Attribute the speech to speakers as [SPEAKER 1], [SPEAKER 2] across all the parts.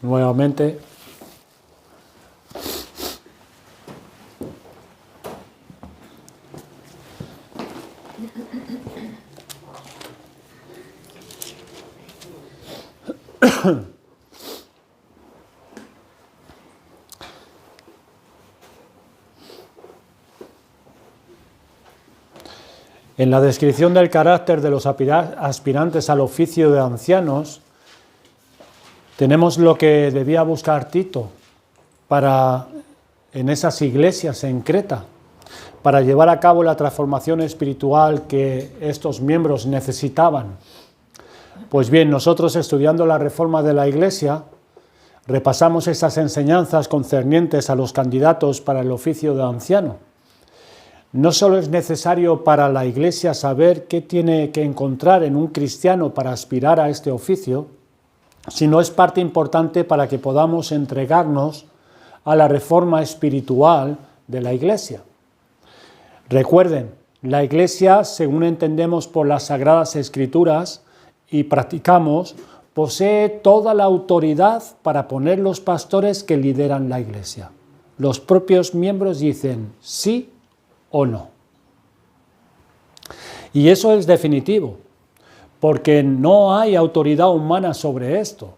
[SPEAKER 1] nuevamente. En la descripción del carácter de los aspirantes al oficio de ancianos, tenemos lo que debía buscar Tito en esas iglesias en Creta, para llevar a cabo la transformación espiritual que estos miembros necesitaban. Pues bien, nosotros estudiando la reforma de la Iglesia, repasamos esas enseñanzas concernientes a los candidatos para el oficio de anciano. No solo es necesario para la Iglesia saber qué tiene que encontrar en un cristiano para aspirar a este oficio, sino es parte importante para que podamos entregarnos a la reforma espiritual de la Iglesia. Recuerden, la Iglesia, según entendemos por las Sagradas Escrituras y practicamos, posee toda la autoridad para poner los pastores que lideran la Iglesia. Los propios miembros dicen sí o no. Y eso es definitivo, porque no hay autoridad humana sobre esto,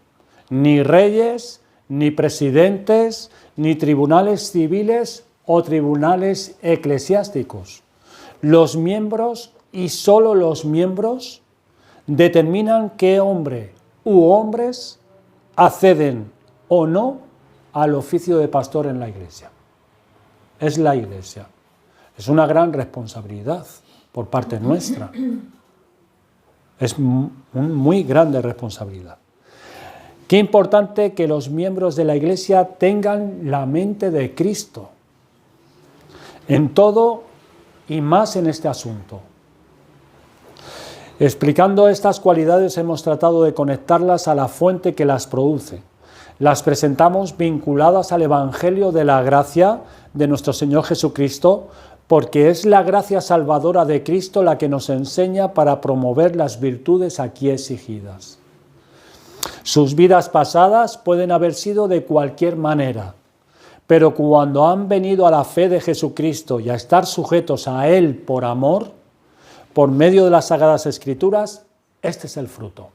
[SPEAKER 1] ni reyes, ni presidentes, ni tribunales civiles o tribunales eclesiásticos. Los miembros, y solo los miembros, determinan qué hombre u hombres acceden o no al oficio de pastor en la Iglesia. Es la Iglesia. Es una gran responsabilidad por parte nuestra. Es muy grande responsabilidad. Qué importante que los miembros de la Iglesia tengan la mente de Cristo en todo y más en este asunto. Explicando estas cualidades hemos tratado de conectarlas a la fuente que las produce. Las presentamos vinculadas al Evangelio de la gracia de nuestro Señor Jesucristo, porque es la gracia salvadora de Cristo la que nos enseña para promover las virtudes aquí exigidas. Sus vidas pasadas pueden haber sido de cualquier manera, pero cuando han venido a la fe de Jesucristo y a estar sujetos a Él por amor, por medio de las Sagradas Escrituras, este es el fruto.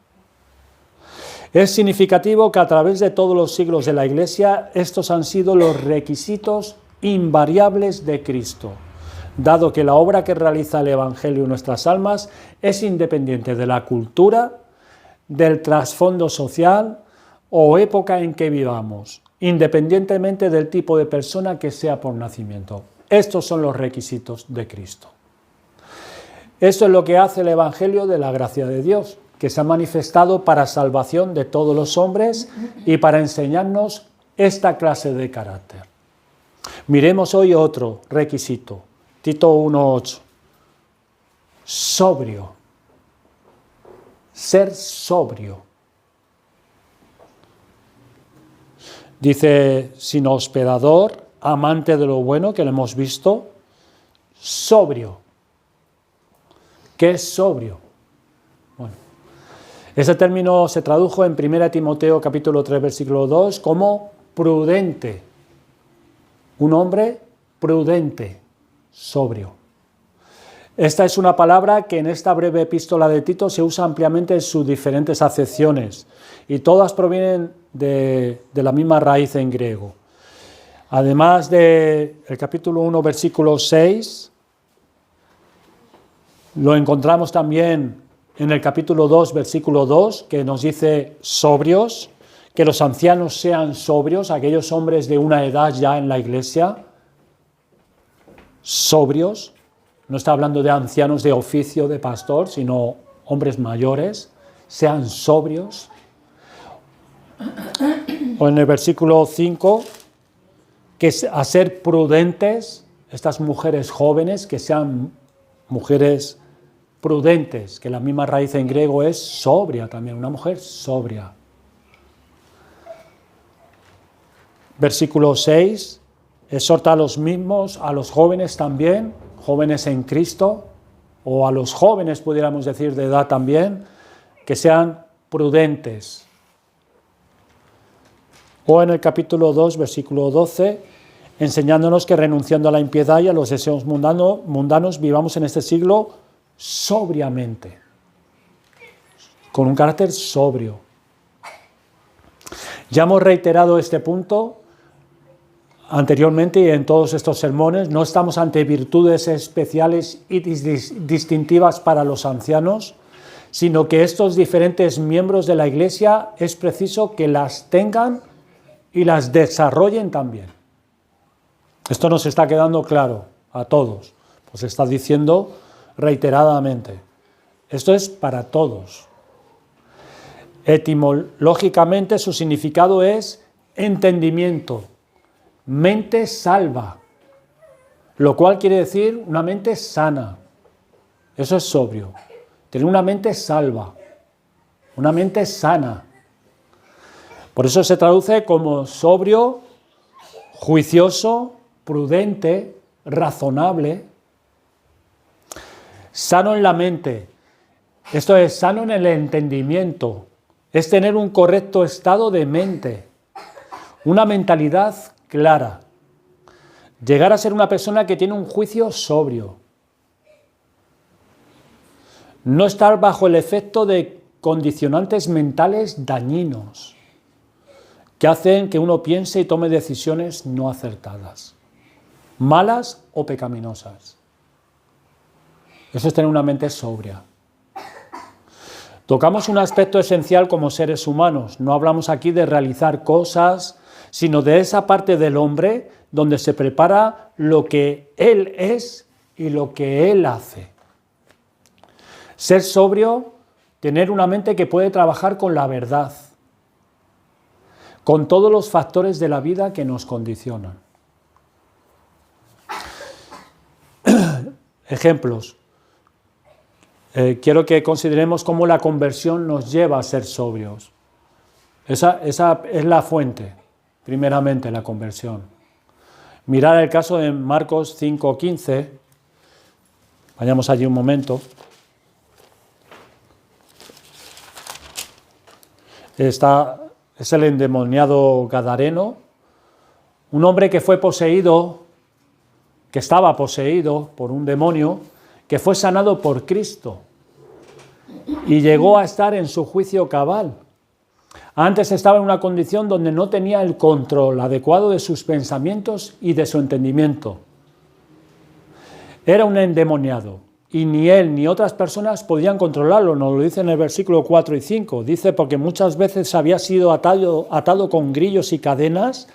[SPEAKER 1] Es significativo que a través de todos los siglos de la Iglesia, estos han sido los requisitos invariables de Cristo, dado que la obra que realiza el Evangelio en nuestras almas es independiente de la cultura, del trasfondo social o época en que vivamos, independientemente del tipo de persona que sea por nacimiento. Estos son los requisitos de Cristo. Esto es lo que hace el Evangelio de la gracia de Dios, que se ha manifestado para salvación de todos los hombres y para enseñarnos esta clase de carácter. Miremos hoy otro requisito, Tito 1:8. Sobrio. Ser sobrio. Dice, sin hospedador, amante de lo bueno, que lo hemos visto, sobrio. ¿Qué es sobrio? Bueno, ese término se tradujo en 1 Timoteo capítulo 3, versículo 2, como prudente. Un hombre prudente, sobrio. Esta es una palabra que en esta breve epístola de Tito se usa ampliamente en sus diferentes acepciones y todas provienen de la misma raíz en griego. Además del capítulo 1, versículo 6, lo encontramos también en el capítulo 2, versículo 2, que nos dice sobrios, que los ancianos sean sobrios, aquellos hombres de una edad ya en la Iglesia, sobrios. No está hablando de ancianos de oficio de pastor, sino hombres mayores, sean sobrios. O en el versículo 5, que a ser prudentes, estas mujeres jóvenes, que sean mujeres prudentes, que la misma raíz en griego es sobria también, una mujer sobria. Versículo 6, exhorta a los mismos, a los jóvenes también, jóvenes en Cristo, o a los jóvenes, pudiéramos decir, de edad también, que sean prudentes. O en el capítulo 2, versículo 12, enseñándonos que renunciando a la impiedad y a los deseos mundanos vivamos en este siglo sobriamente, con un carácter sobrio. Ya hemos reiterado este punto anteriormente y en todos estos sermones. No estamos ante virtudes especiales y distintivas para los ancianos, sino que estos diferentes miembros de la Iglesia es preciso que las tengan y las desarrollen también. Esto nos está quedando claro a todos, pues está diciendo reiteradamente. Esto es para todos. Etimológicamente su significado es entendimiento, mente salva, lo cual quiere decir una mente sana. Eso es sobrio, tener una mente salva, una mente sana. Por eso se traduce como sobrio, juicioso, prudente, razonable, sano en la mente. Esto es sano en el entendimiento, es tener un correcto estado de mente, una mentalidad clara, llegar a ser una persona que tiene un juicio sobrio, no estar bajo el efecto de condicionantes mentales dañinos que hacen que uno piense y tome decisiones no acertadas, malas o pecaminosas. Eso es tener una mente sobria. Tocamos un aspecto esencial como seres humanos. No hablamos aquí de realizar cosas, sino de esa parte del hombre donde se prepara lo que él es y lo que él hace. Ser sobrio, tener una mente que puede trabajar con la verdad, con todos los factores de la vida que nos condicionan. Ejemplos. Quiero que consideremos cómo la conversión nos lleva a ser sobrios. Esa es la fuente, primeramente, la conversión. Mirad el caso de Marcos 5:15. Vayamos allí un momento. Es el endemoniado gadareno, un hombre que fue poseído, que estaba poseído por un demonio, que fue sanado por Cristo y llegó a estar en su juicio cabal. Antes estaba en una condición donde no tenía el control adecuado de sus pensamientos y de su entendimiento. Era un endemoniado y ni él ni otras personas podían controlarlo. Nos lo dice en el versículo 4 y 5. Dice, porque muchas veces había sido atado con grillos y cadenas,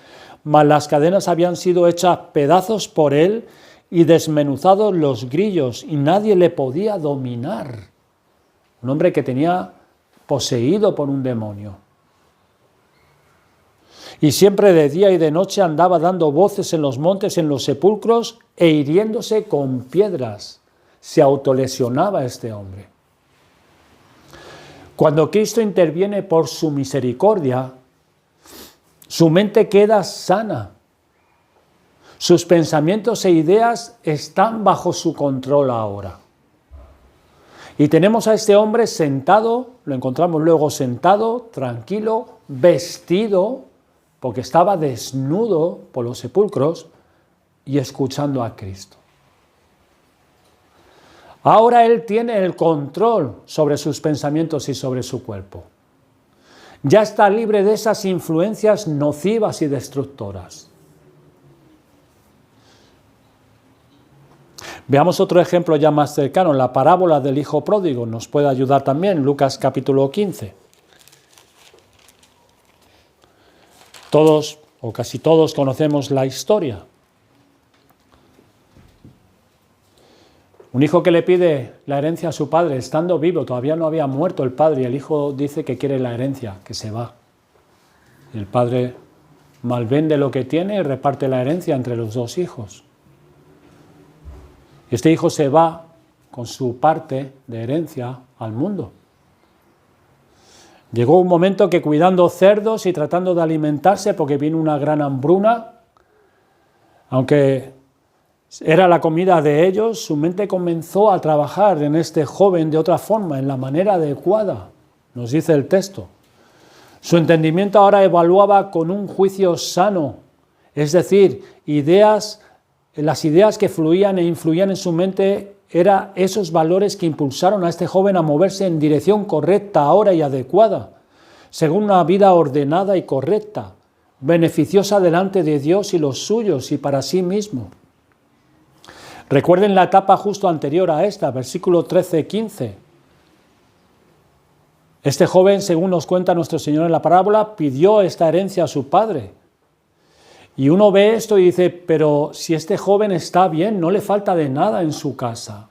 [SPEAKER 1] mas las cadenas habían sido hechas pedazos por él y desmenuzados los grillos, y nadie le podía dominar. Un hombre que tenía poseído por un demonio. Y siempre de día y de noche andaba dando voces en los montes, en los sepulcros, e hiriéndose con piedras. Se autolesionaba este hombre. Cuando Cristo interviene por su misericordia, su mente queda sana. Sus pensamientos e ideas están bajo su control ahora. Y tenemos a este hombre sentado, lo encontramos luego sentado, tranquilo, vestido, porque estaba desnudo por los sepulcros, y escuchando a Cristo. Ahora él tiene el control sobre sus pensamientos y sobre su cuerpo. Ya está libre de esas influencias nocivas y destructoras. Veamos otro ejemplo ya más cercano, la parábola del hijo pródigo, nos puede ayudar también, Lucas capítulo 15. Todos, o casi todos, conocemos la historia. Un hijo que le pide la herencia a su padre, estando vivo, todavía no había muerto el padre, y el hijo dice que quiere la herencia, que se va. Y el padre malvende lo que tiene y reparte la herencia entre los dos hijos. Y este hijo se va con su parte de herencia al mundo. Llegó un momento que cuidando cerdos y tratando de alimentarse, porque vino una gran hambruna, aunque era la comida de ellos, su mente comenzó a trabajar en este joven de otra forma, en la manera adecuada, nos dice el texto. Su entendimiento ahora evaluaba con un juicio sano, es decir, las ideas que fluían e influían en su mente eran esos valores que impulsaron a este joven a moverse en dirección correcta ahora y adecuada, según una vida ordenada y correcta, beneficiosa delante de Dios y los suyos y para sí mismo. Recuerden la etapa justo anterior a esta, versículo 13-15. Este joven, según nos cuenta nuestro Señor en la parábola, pidió esta herencia a su padre. Y uno ve esto y dice, pero si este joven está bien, no le falta de nada en su casa.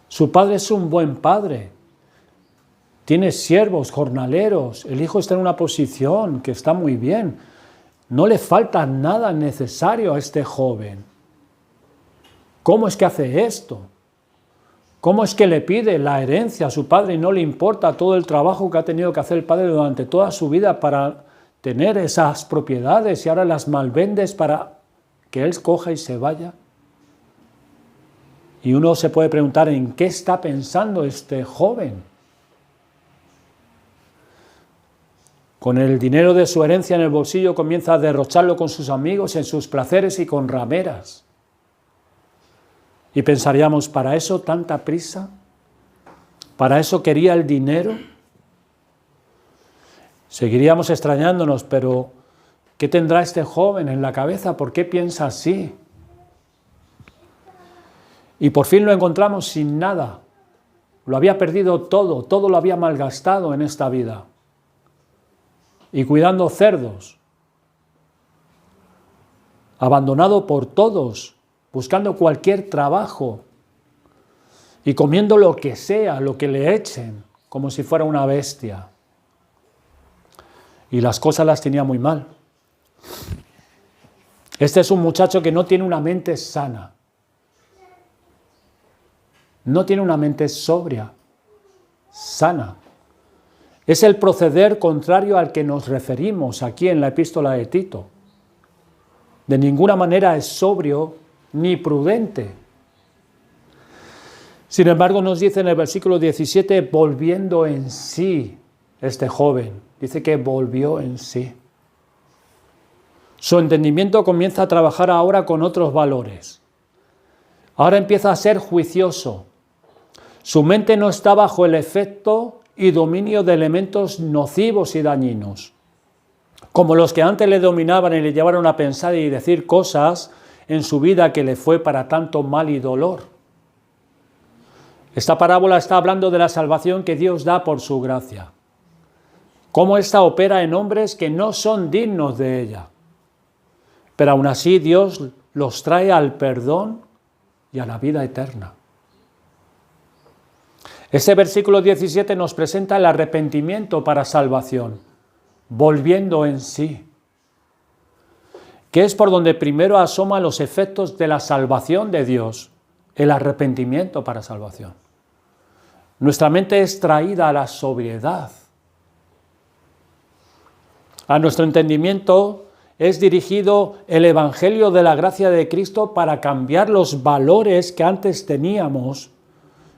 [SPEAKER 1] Su padre es un buen padre. Tiene siervos, jornaleros, el hijo está en una posición que está muy bien. No le falta nada necesario a este joven. ¿Cómo es que hace esto? ¿Cómo es que le pide la herencia a su padre y no le importa todo el trabajo que ha tenido que hacer el padre durante toda su vida para tener esas propiedades y ahora las malvendes para que él coja y se vaya? Y uno se puede preguntar en qué está pensando este joven. Con el dinero de su herencia en el bolsillo comienza a derrocharlo con sus amigos, en sus placeres y con rameras. Y pensaríamos, ¿para eso tanta prisa? ¿Para eso quería el dinero? Seguiríamos extrañándonos, pero ¿qué tendrá este joven en la cabeza? ¿Por qué piensa así? Y por fin lo encontramos sin nada. Lo había perdido todo, todo lo había malgastado en esta vida. Y cuidando cerdos, abandonado por todos, buscando cualquier trabajo y comiendo lo que sea, lo que le echen, como si fuera una bestia. Y las cosas las tenía muy mal. Este es un muchacho que no tiene una mente sana. No tiene una mente sobria, sana. Es el proceder contrario al que nos referimos aquí en la epístola de Tito. De ninguna manera es sobrio ni prudente. Sin embargo, nos dice en el versículo 17, volviendo en sí, este joven, dice que volvió en sí. Su entendimiento comienza a trabajar ahora con otros valores. Ahora empieza a ser juicioso. Su mente no está bajo el efecto y dominio de elementos nocivos y dañinos, como los que antes le dominaban y le llevaron a pensar y decir cosas en su vida que le fue para tanto mal y dolor. Esta parábola está hablando de la salvación que Dios da por su gracia, cómo ésta opera en hombres que no son dignos de ella, pero aún así Dios los trae al perdón y a la vida eterna. Este versículo 17 nos presenta el arrepentimiento para salvación, volviendo en sí, que es por donde primero asoman los efectos de la salvación de Dios, el arrepentimiento para salvación. Nuestra mente es traída a la sobriedad. A nuestro entendimiento es dirigido el Evangelio de la gracia de Cristo para cambiar los valores que antes teníamos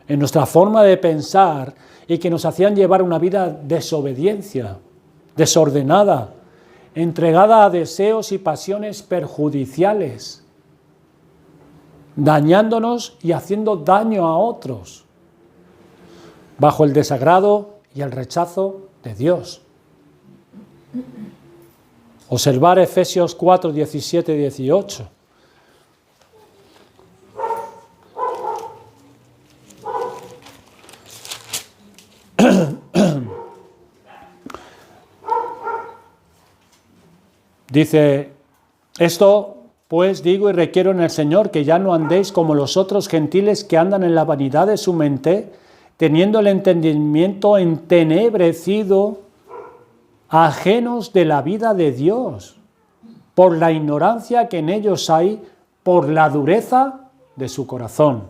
[SPEAKER 1] en nuestra forma de pensar y que nos hacían llevar una vida desobediencia, desordenada, entregada a deseos y pasiones perjudiciales, dañándonos y haciendo daño a otros, bajo el desagrado y el rechazo de Dios. Observar Efesios 4, 17 y 18. Dice, esto pues digo y requiero en el Señor que ya no andéis como los otros gentiles que andan en la vanidad de su mente, teniendo el entendimiento entenebrecido, ajenos de la vida de Dios, por la ignorancia que en ellos hay, por la dureza de su corazón.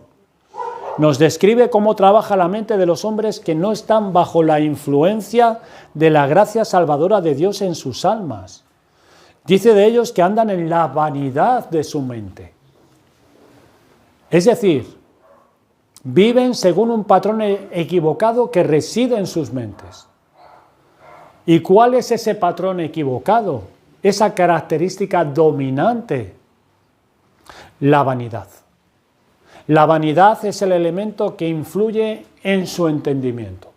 [SPEAKER 1] Nos describe cómo trabaja la mente de los hombres que no están bajo la influencia de la gracia salvadora de Dios en sus almas. Dice de ellos que andan en la vanidad de su mente. Es decir, viven según un patrón equivocado que reside en sus mentes. ¿Y cuál es ese patrón equivocado? Esa característica dominante. La vanidad. La vanidad es el elemento que influye en su entendimiento.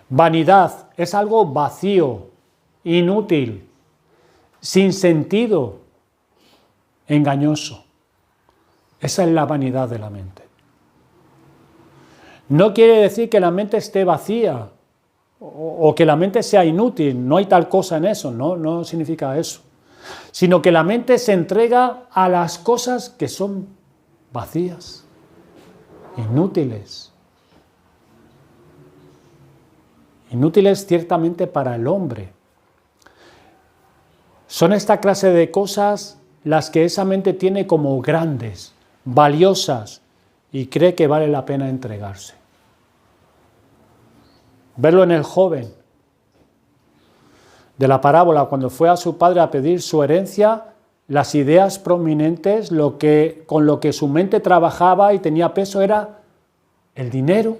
[SPEAKER 1] Vanidad es algo vacío, inútil, sin sentido, engañoso. Esa es la vanidad de la mente. No quiere decir que la mente esté vacía o que la mente sea inútil, no hay tal cosa en eso, no significa eso. Sino que la mente se entrega a las cosas que son vacías, inútiles. Inútiles ciertamente para el hombre. Son esta clase de cosas las que esa mente tiene como grandes, valiosas, y cree que vale la pena entregarse. Verlo en el joven de la parábola, cuando fue a su padre a pedir su herencia, las ideas prominentes, con lo que su mente trabajaba y tenía peso era el dinero,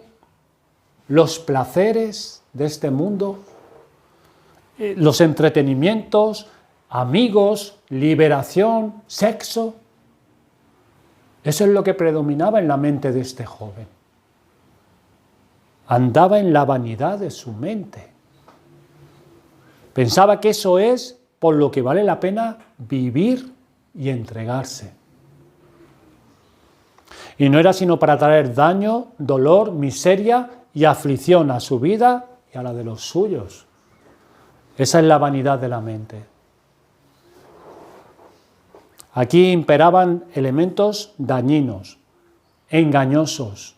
[SPEAKER 1] los placeres de este mundo, los entretenimientos, amigos, liberación, sexo. Eso es lo que predominaba en la mente de este joven. Andaba en la vanidad de su mente. Pensaba que eso es por lo que vale la pena vivir y entregarse. Y no era sino para traer daño, dolor, miseria y aflicción a su vida y a la de los suyos. Esa es la vanidad de la mente. Aquí imperaban elementos dañinos, engañosos,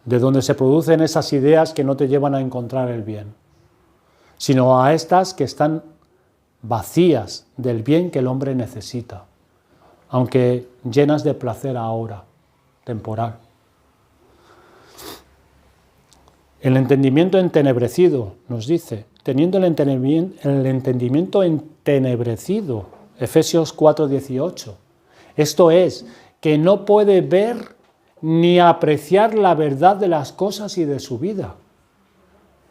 [SPEAKER 1] de donde se producen esas ideas que no te llevan a encontrar el bien, sino a estas que están vacías del bien que el hombre necesita, aunque llenas de placer ahora, temporal. El entendimiento entenebrecido, nos dice, teniendo el entendimiento entenebrecido, Efesios 4:18. Esto es, que no puede ver ni apreciar la verdad de las cosas y de su vida.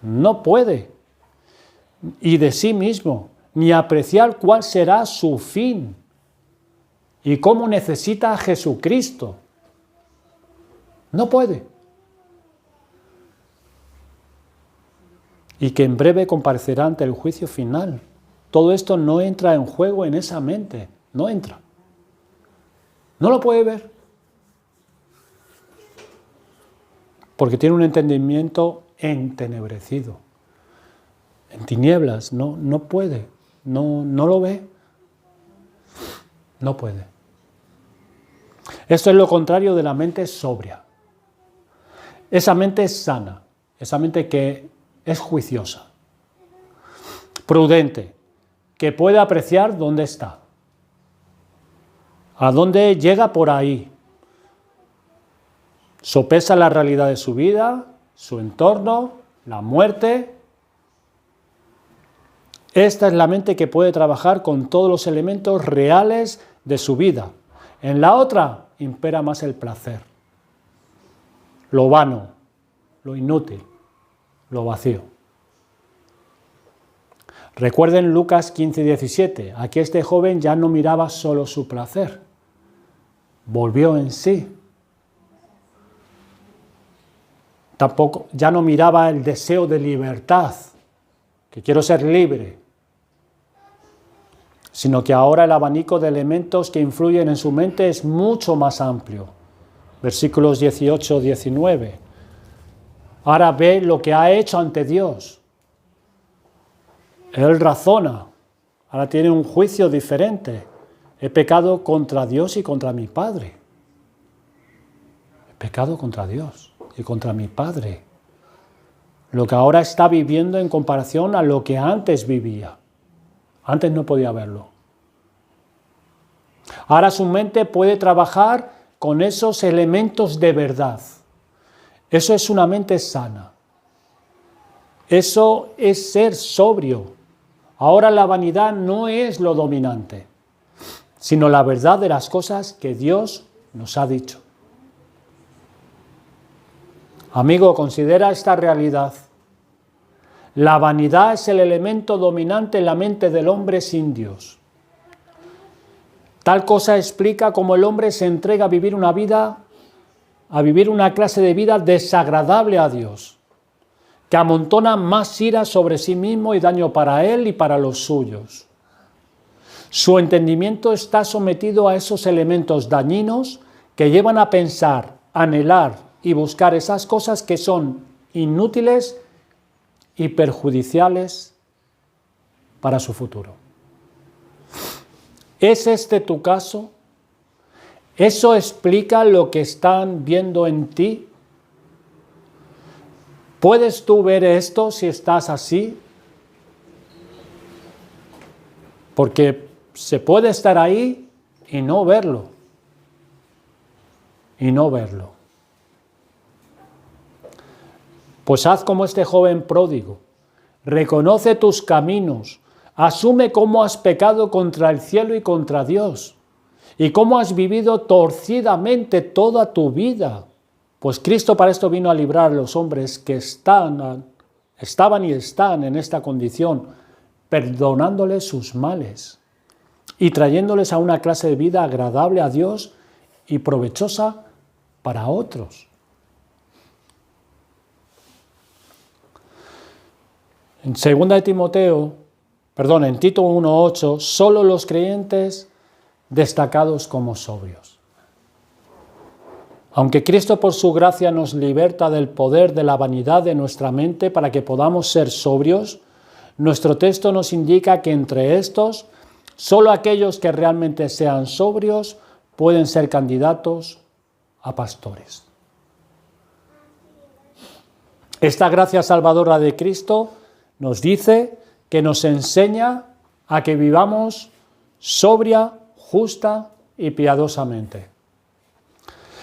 [SPEAKER 1] No puede. Y de sí mismo, ni apreciar cuál será su fin y cómo necesita a Jesucristo. No puede. Y que en breve comparecerá ante el juicio final. Todo esto no entra en juego en esa mente, no entra. No lo puede ver. Porque tiene un entendimiento entenebrecido, en tinieblas, no puede, no lo ve, no puede. Esto es lo contrario de la mente sobria. Esa mente es sana, esa mente que es juiciosa, prudente, que puede apreciar dónde está, a dónde llega por ahí. Sopesa la realidad de su vida, su entorno, la muerte. Esta es la mente que puede trabajar con todos los elementos reales de su vida. En la otra impera más el placer, lo vano, lo inútil, lo vacío. Recuerden Lucas 15:17. Aquí este joven ya no miraba solo su placer, volvió en sí. Tampoco, ya no miraba el deseo de libertad, que quiero ser libre, sino que ahora el abanico de elementos que influyen en su mente es mucho más amplio. Versículos 18-19. Ahora ve lo que ha hecho ante Dios. Él razona, ahora tiene un juicio diferente. He pecado contra Dios y contra mi Padre. He pecado contra Dios y contra mi Padre. Lo que ahora está viviendo en comparación a lo que antes vivía. Antes no podía verlo. Ahora su mente puede trabajar con esos elementos de verdad. Eso es una mente sana. Eso es ser sobrio. Ahora la vanidad no es lo dominante, sino la verdad de las cosas que Dios nos ha dicho. Amigo, considera esta realidad. La vanidad es el elemento dominante en la mente del hombre sin Dios. Tal cosa explica cómo el hombre se entrega a vivir una clase de vida desagradable a Dios, que amontona más ira sobre sí mismo y daño para él y para los suyos. Su entendimiento está sometido a esos elementos dañinos que llevan a pensar, anhelar y buscar esas cosas que son inútiles y perjudiciales para su futuro. ¿Es este tu caso? ¿Eso explica lo que están viendo en ti? ¿Puedes tú ver esto si estás así? Porque se puede estar ahí y no verlo. Y no verlo. Pues haz como este joven pródigo. Reconoce tus caminos. Asume cómo has pecado contra el cielo y contra Dios. Y cómo has vivido torcidamente toda tu vida. Pues Cristo para esto vino a librar a los hombres que estaban y están en esta condición, perdonándoles sus males y trayéndoles a una clase de vida agradable a Dios y provechosa para otros. En Tito 1:8, solo los creyentes destacados como sobrios. Aunque Cristo por su gracia nos liberta del poder de la vanidad de nuestra mente para que podamos ser sobrios, nuestro texto nos indica que entre estos, solo aquellos que realmente sean sobrios pueden ser candidatos a pastores. Esta gracia salvadora de Cristo nos dice que nos enseña a que vivamos sobria, justa y piadosamente.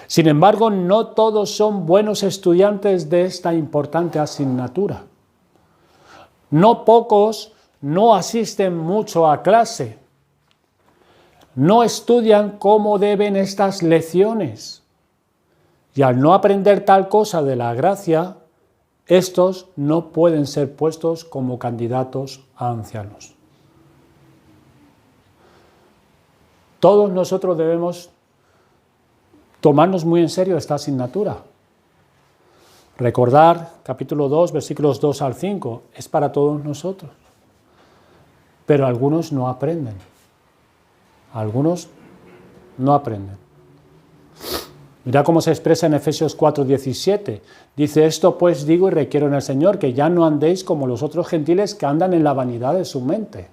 [SPEAKER 1] Sin embargo, no todos son buenos estudiantes de esta importante asignatura. No pocos no asisten mucho a clase. No estudian cómo deben estas lecciones. Y al no aprender tal cosa de la gracia, estos no pueden ser puestos como candidatos a ancianos. Todos nosotros debemos tomarnos muy en serio esta asignatura. Recordar, capítulo 2, versículos 2 al 5, es para todos nosotros. Pero algunos no aprenden. Algunos no aprenden. Mira cómo se expresa en Efesios 4:17. Dice, esto pues digo y requiero en el Señor, que ya no andéis como los otros gentiles que andan en la vanidad de su mente.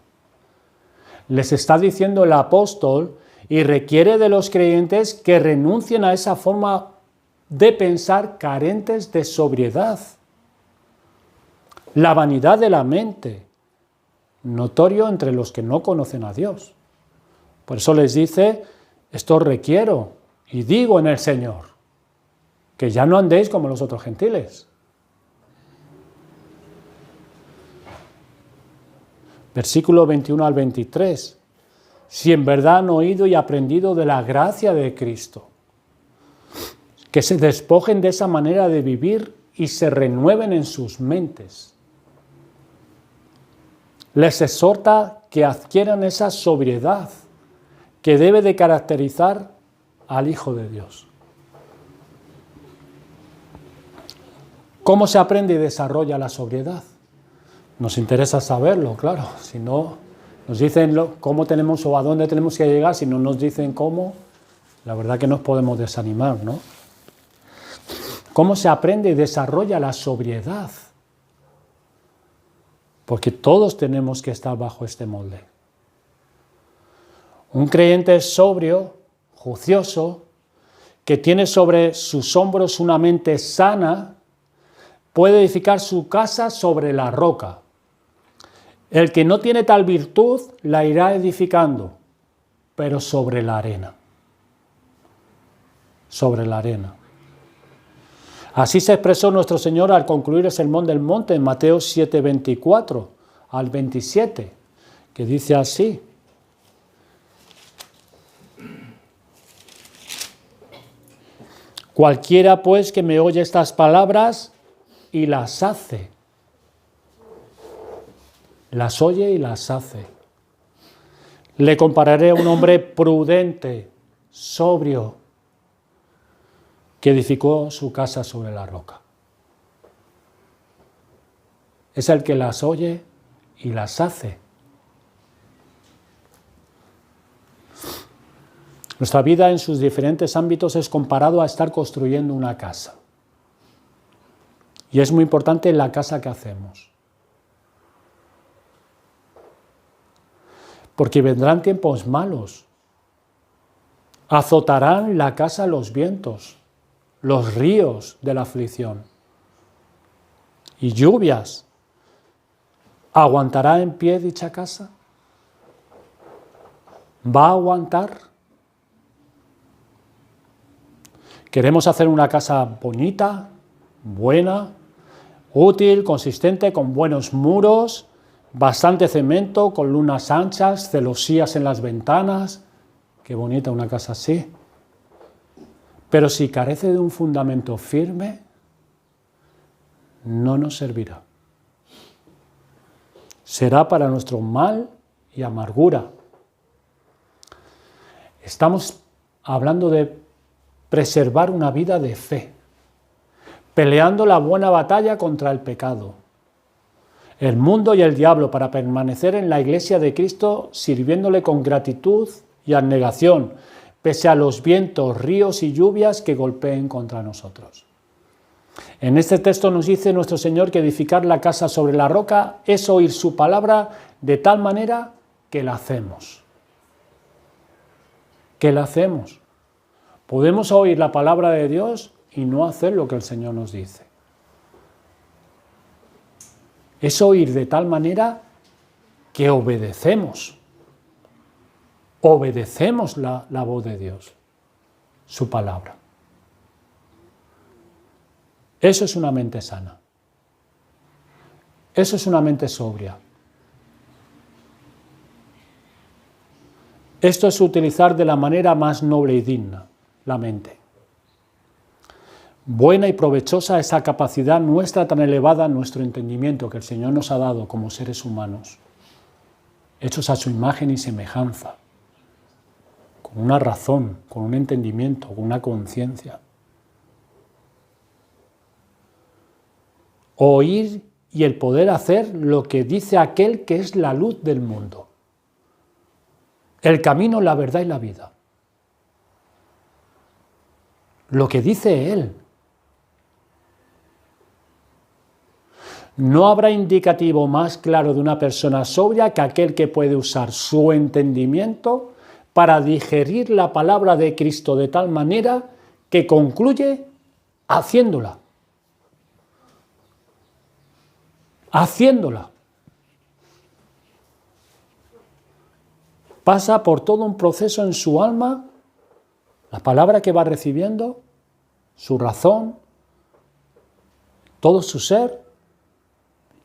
[SPEAKER 1] Les está diciendo el apóstol y requiere de los creyentes que renuncien a esa forma de pensar carentes de sobriedad. La vanidad de la mente, notorio entre los que no conocen a Dios. Por eso les dice, esto requiero y digo en el Señor, que ya no andéis como los otros gentiles. Versículo 21 al 23. Si en verdad han oído y aprendido de la gracia de Cristo, que se despojen de esa manera de vivir y se renueven en sus mentes. Les exhorta que adquieran esa sobriedad que debe de caracterizar al Hijo de Dios. ¿Cómo se aprende y desarrolla la sobriedad? Nos interesa saberlo, claro. Si no nos dicen cómo tenemos o a dónde tenemos que llegar, si no nos dicen cómo, la verdad que nos podemos desanimar, ¿no? ¿Cómo se aprende y desarrolla la sobriedad? Porque todos tenemos que estar bajo este molde. Un creyente sobrio, juicioso, que tiene sobre sus hombros una mente sana, puede edificar su casa sobre la roca. El que no tiene tal virtud la irá edificando, pero sobre la arena. Sobre la arena. Así se expresó nuestro Señor al concluir el Sermón del Monte en Mateo 7:24 al 27, que dice así. Cualquiera pues que me oye estas palabras y las hace. las oye y las hace. Le compararé a un hombre prudente, sobrio, que edificó su casa sobre la roca. Es el que las oye y las hace. Nuestra vida en sus diferentes ámbitos es comparado a estar construyendo una casa. Y es muy importante la casa que hacemos. Porque vendrán tiempos malos. Azotarán la casa los vientos, los ríos de la aflicción. Y lluvias. ¿Aguantará en pie dicha casa? ¿Va a aguantar? Queremos hacer una casa bonita, buena, útil, consistente, con buenos muros, bastante cemento, con lunas anchas, celosías en las ventanas. Qué bonita una casa así. Pero si carece de un fundamento firme, no nos servirá. Será para nuestro mal y amargura. Estamos hablando de preservar una vida de fe, peleando la buena batalla contra el pecado, el mundo y el diablo, para permanecer en la iglesia de Cristo, sirviéndole con gratitud y abnegación, pese a los vientos, ríos y lluvias que golpeen contra nosotros. En este texto nos dice nuestro Señor que edificar la casa sobre la roca es oír su palabra de tal manera que la hacemos. Que la hacemos. Podemos oír la palabra de Dios y no hacer lo que el Señor nos dice. Es oír de tal manera que obedecemos. Obedecemos la voz de Dios, su palabra. Eso es una mente sana. Eso es una mente sobria. Esto es utilizar de la manera más noble y digna la mente. Buena y provechosa esa capacidad nuestra tan elevada, nuestro entendimiento que el Señor nos ha dado como seres humanos, hechos a su imagen y semejanza, con una razón, con un entendimiento, con una conciencia. Oír y el poder hacer lo que dice aquel que es la luz del mundo, el camino, la verdad y la vida. Lo que dice Él. No habrá indicativo más claro de una persona sobria que aquel que puede usar su entendimiento para digerir la palabra de Cristo de tal manera que concluye haciéndola. Haciéndola. Pasa por todo un proceso en su alma, la palabra que va recibiendo, su razón, todo su ser,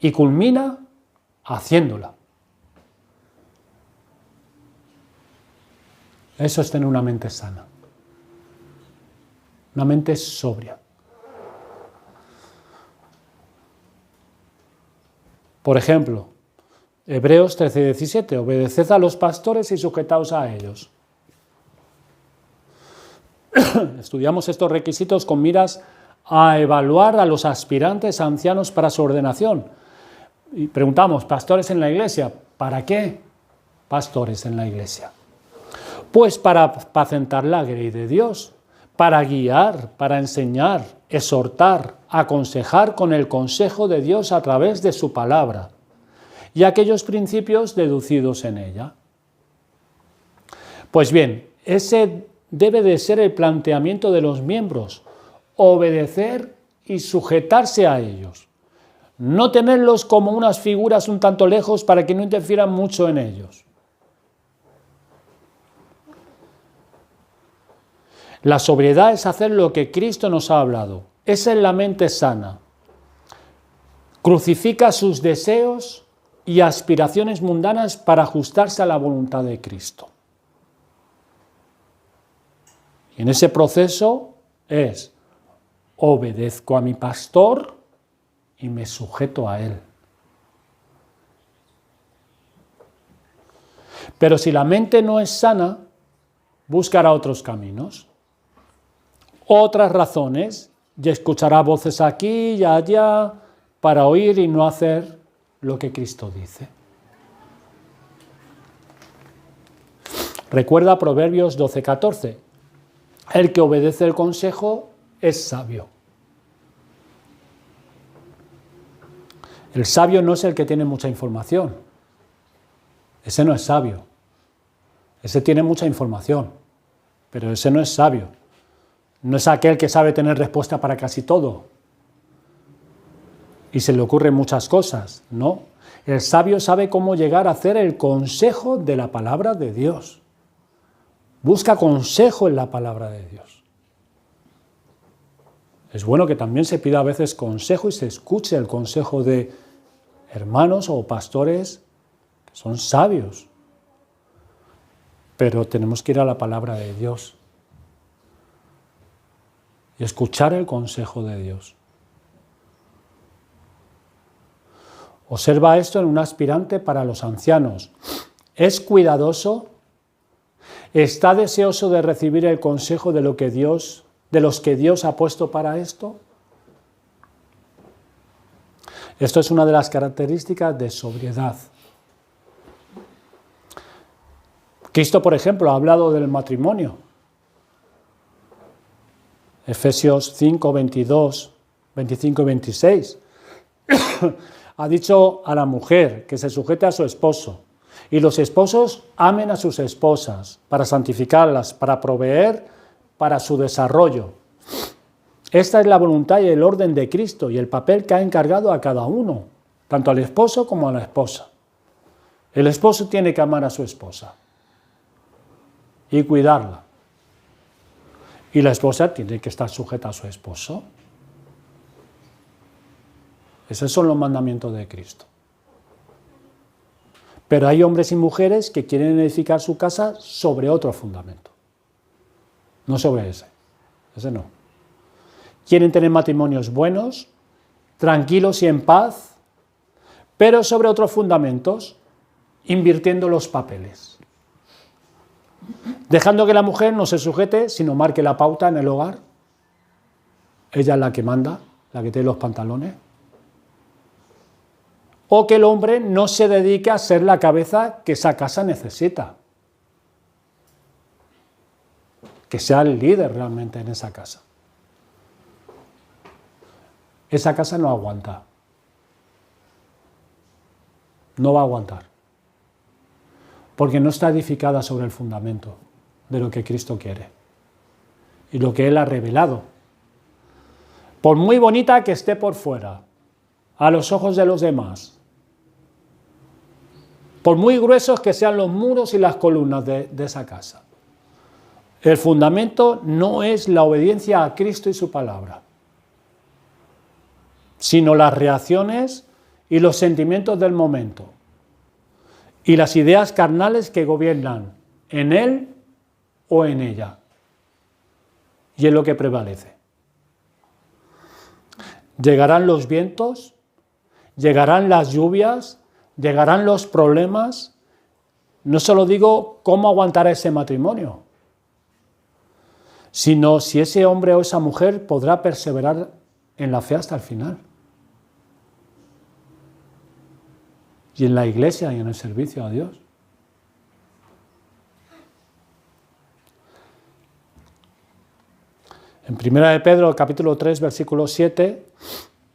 [SPEAKER 1] y culmina haciéndola. Eso es tener una mente sana, una mente sobria. Por ejemplo, Hebreos 13:17, obedeced a los pastores y sujetaos a ellos. Estudiamos estos requisitos con miras a evaluar a los aspirantes ancianos para su ordenación. Y preguntamos, ¿pastores en la iglesia? ¿Para qué pastores en la iglesia? Pues para apacentar la grey de Dios, para guiar, para enseñar, exhortar, aconsejar con el consejo de Dios a través de su palabra y aquellos principios deducidos en ella. Pues bien, ese debe de ser el planteamiento de los miembros, obedecer y sujetarse a ellos, no tenerlos como unas figuras un tanto lejos para que no interfieran mucho en ellos. La sobriedad es hacer lo que Cristo nos ha hablado. Esa es la mente sana. Crucifica sus deseos y aspiraciones mundanas para ajustarse a la voluntad de Cristo. Y en ese proceso es, obedezco a mi pastor y me sujeto a él. Pero si la mente no es sana, buscará otros caminos, otras razones, y escuchará voces aquí y allá para oír y no hacer lo que Cristo dice. Recuerda Proverbios 12:14. El que obedece el consejo es sabio. El sabio no es el que tiene mucha información. Ese no es sabio. Ese tiene mucha información, pero ese no es sabio. No es aquel que sabe tener respuesta para casi todo y se le ocurren muchas cosas, no. El sabio sabe cómo llegar a hacer el consejo de la palabra de Dios. Busca consejo en la palabra de Dios. Es bueno que también se pida a veces consejo y se escuche el consejo de hermanos o pastores que son sabios. Pero tenemos que ir a la palabra de Dios y escuchar el consejo de Dios. Observa esto en un aspirante para los ancianos. ¿Es cuidadoso? ¿Está deseoso de recibir el consejo de los que Dios ha puesto para esto? Esto es una de las características de sobriedad. Cristo, por ejemplo, ha hablado del matrimonio. Efesios 5, 22, 25 y 26. Ha dicho a la mujer que se sujete a su esposo. Y los esposos amen a sus esposas para santificarlas, para proveer para su desarrollo. Esta es la voluntad y el orden de Cristo y el papel que ha encargado a cada uno, tanto al esposo como a la esposa. El esposo tiene que amar a su esposa y cuidarla. Y la esposa tiene que estar sujeta a su esposo. Esos son los mandamientos de Cristo. Pero hay hombres y mujeres que quieren edificar su casa sobre otro fundamento. No sobre ese. Ese no. Quieren tener matrimonios buenos, tranquilos y en paz, pero sobre otros fundamentos, invirtiendo los papeles. Dejando que la mujer no se sujete, sino marque la pauta en el hogar. Ella es la que manda, la que tiene los pantalones. O que el hombre no se dedique a ser la cabeza que esa casa necesita. Que sea el líder realmente en esa casa. Esa casa no aguanta. No va a aguantar. Porque no está edificada sobre el fundamento de lo que Cristo quiere y lo que Él ha revelado. Por muy bonita que esté por fuera, a los ojos de los demás, por muy gruesos que sean los muros y las columnas de esa casa, el fundamento no es la obediencia a Cristo y su palabra, sino las reacciones y los sentimientos del momento y las ideas carnales que gobiernan en él o en ella. Y es lo que prevalece. Llegarán los vientos, llegarán las lluvias, llegarán los problemas. No solo digo cómo aguantará ese matrimonio, sino si ese hombre o esa mujer podrá perseverar en la fe hasta el final. Y en la iglesia y en el servicio a Dios. En 1 de Pedro, capítulo 3, versículo 7,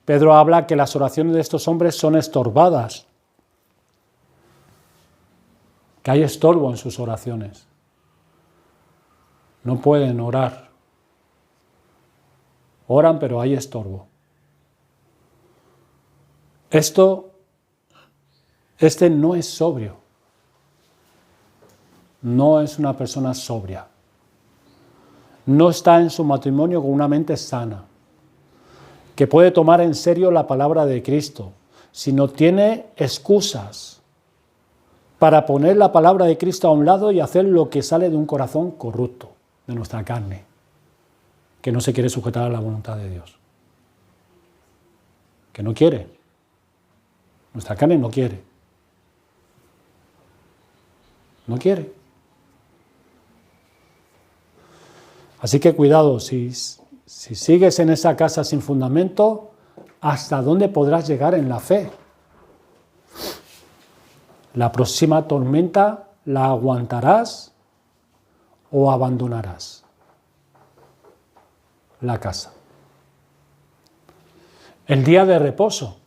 [SPEAKER 1] Pedro habla que las oraciones de estos hombres son estorbadas. Que hay estorbo en sus oraciones. No pueden orar. Oran, pero hay estorbo. Este no es sobrio. No es una persona sobria. No está en su matrimonio con una mente sana, que puede tomar en serio la palabra de Cristo, sino tiene excusas para poner la palabra de Cristo a un lado y hacer lo que sale de un corazón corrupto, de nuestra carne, que no se quiere sujetar a la voluntad de Dios. Que no quiere. Nuestra carne no quiere. No quiere. Así que cuidado, si sigues en esa casa sin fundamento, ¿hasta dónde podrás llegar en la fe? La próxima tormenta la aguantarás o abandonarás la casa. El día de reposo.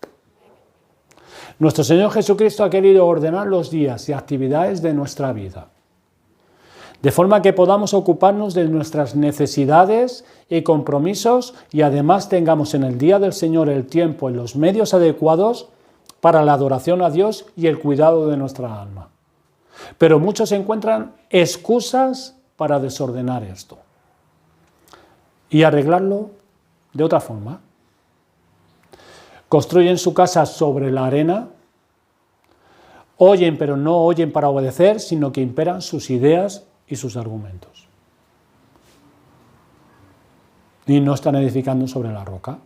[SPEAKER 1] Nuestro Señor Jesucristo ha querido ordenar los días y actividades de nuestra vida, de forma que podamos ocuparnos de nuestras necesidades y compromisos y además tengamos en el día del Señor el tiempo y los medios adecuados para la adoración a Dios y el cuidado de nuestra alma. Pero muchos encuentran excusas para desordenar esto y arreglarlo de otra forma. Construyen su casa sobre la arena, oyen pero no oyen para obedecer, sino que imperan sus ideas y sus argumentos. Y no están edificando sobre la roca,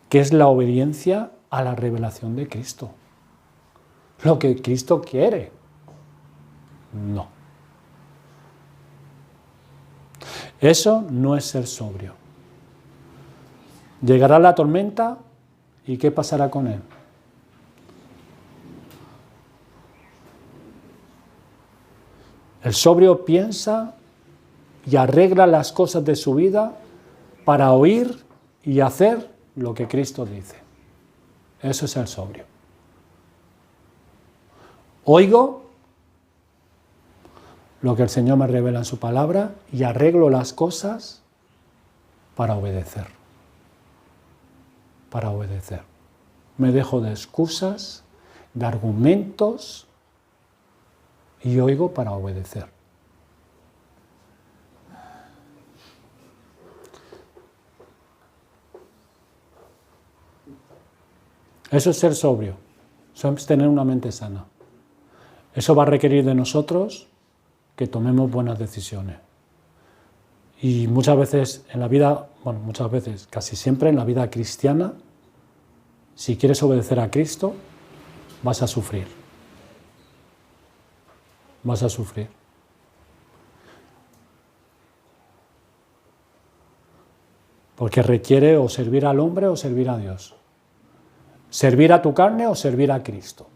[SPEAKER 1] que es la obediencia a la revelación de Cristo. Lo que Cristo quiere. No. Eso no es ser sobrio. Llegará la tormenta y ¿qué pasará con él? El sobrio piensa y arregla las cosas de su vida para oír y hacer lo que Cristo dice. Eso es el sobrio. Oigo lo que el Señor me revela en su palabra y arreglo las cosas para obedecer. Para obedecer. Me dejo de excusas, de argumentos y oigo para obedecer. Eso es ser sobrio, eso es tener una mente sana. Eso va a requerir de nosotros que tomemos buenas decisiones. Y muchas veces en la vida, bueno, muchas veces, casi siempre en la vida cristiana, si quieres obedecer a Cristo, vas a sufrir. Vas a sufrir. Porque requiere o servir al hombre o servir a Dios. Servir a tu carne o servir a Cristo.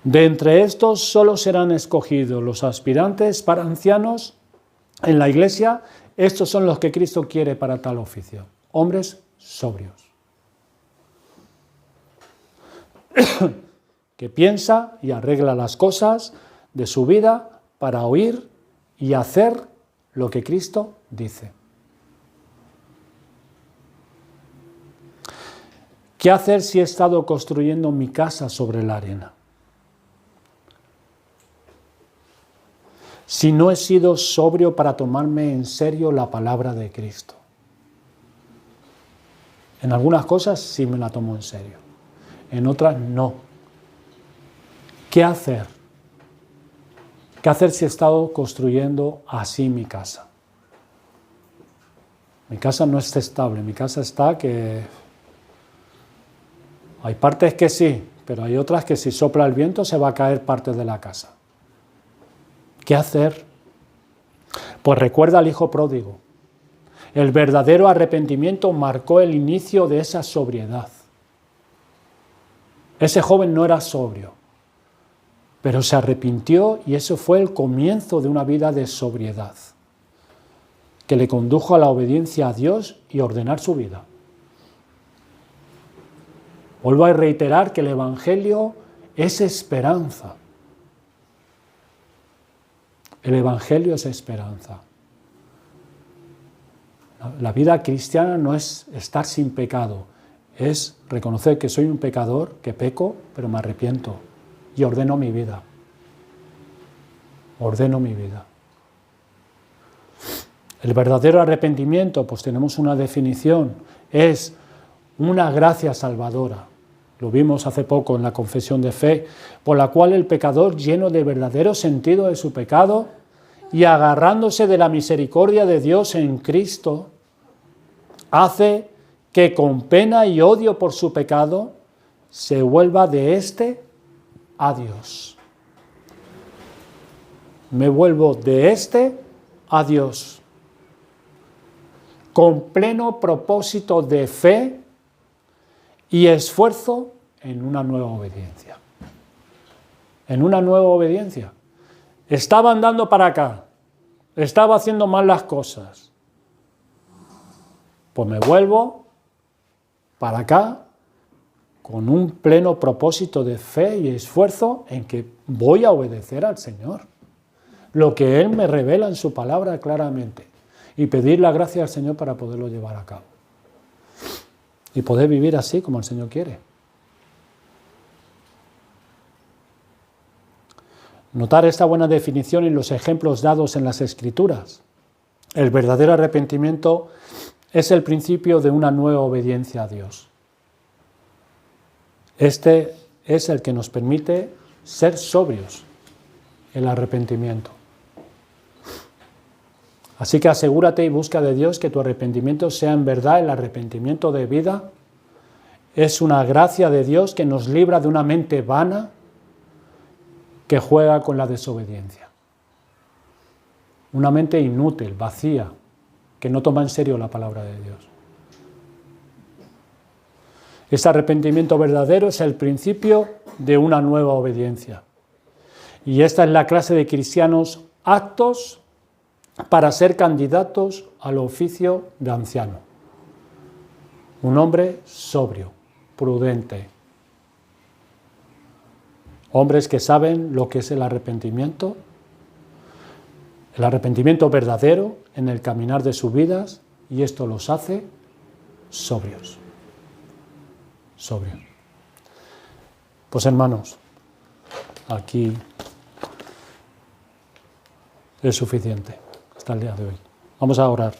[SPEAKER 1] De entre estos solo serán escogidos los aspirantes para ancianos en la iglesia. Estos son los que Cristo quiere para tal oficio. Hombres sobrios. Que piensa y arregla las cosas de su vida para oír y hacer lo que Cristo dice. ¿Qué hacer si he estado construyendo mi casa sobre la arena? Si no he sido sobrio para tomarme en serio la palabra de Cristo. En algunas cosas sí me la tomo en serio, en otras no. ¿Qué hacer? ¿Qué hacer si he estado construyendo así mi casa? Mi casa no está estable, mi casa está que... Hay partes que sí, pero hay otras que si sopla el viento se va a caer parte de la casa. ¿Qué hacer? Pues recuerda al hijo pródigo. El verdadero arrepentimiento marcó el inicio de esa sobriedad. Ese joven no era sobrio, pero se arrepintió y eso fue el comienzo de una vida de sobriedad, que le condujo a la obediencia a Dios y ordenar su vida. Vuelvo a reiterar que el Evangelio es esperanza. El Evangelio es esperanza. La vida cristiana no es estar sin pecado, es reconocer que soy un pecador, que peco, pero me arrepiento y ordeno mi vida. Ordeno mi vida. El verdadero arrepentimiento, pues tenemos una definición, es una gracia salvadora. Lo vimos hace poco en la confesión de fe, por la cual el pecador, lleno de verdadero sentido de su pecado y agarrándose de la misericordia de Dios en Cristo, hace que con pena y odio por su pecado se vuelva de éste a Dios. Me vuelvo de éste a Dios, con pleno propósito de fe y esfuerzo en una nueva obediencia. En una nueva obediencia. Estaba andando para acá, estaba haciendo mal las cosas. Pues me vuelvo para acá con un pleno propósito de fe y esfuerzo en que voy a obedecer al Señor. Lo que Él me revela en su palabra claramente. Y pedir la gracia al Señor para poderlo llevar a cabo. Y poder vivir así como el Señor quiere. Notar esta buena definición en los ejemplos dados en las Escrituras. El verdadero arrepentimiento es el principio de una nueva obediencia a Dios. Este es el que nos permite ser sobrios, el arrepentimiento. Así que asegúrate y busca de Dios que tu arrepentimiento sea en verdad el arrepentimiento de vida. Es una gracia de Dios que nos libra de una mente vana que juega con la desobediencia. Una mente inútil, vacía, que no toma en serio la palabra de Dios. Este arrepentimiento verdadero es el principio de una nueva obediencia. Y esta es la clase de cristianos aptos para ser candidatos al oficio de anciano. Un hombre sobrio, prudente. Hombres que saben lo que es el arrepentimiento verdadero en el caminar de sus vidas, y esto los hace sobrios. Sobrios. Pues hermanos, aquí es suficiente hasta el día de hoy. Vamos a orar.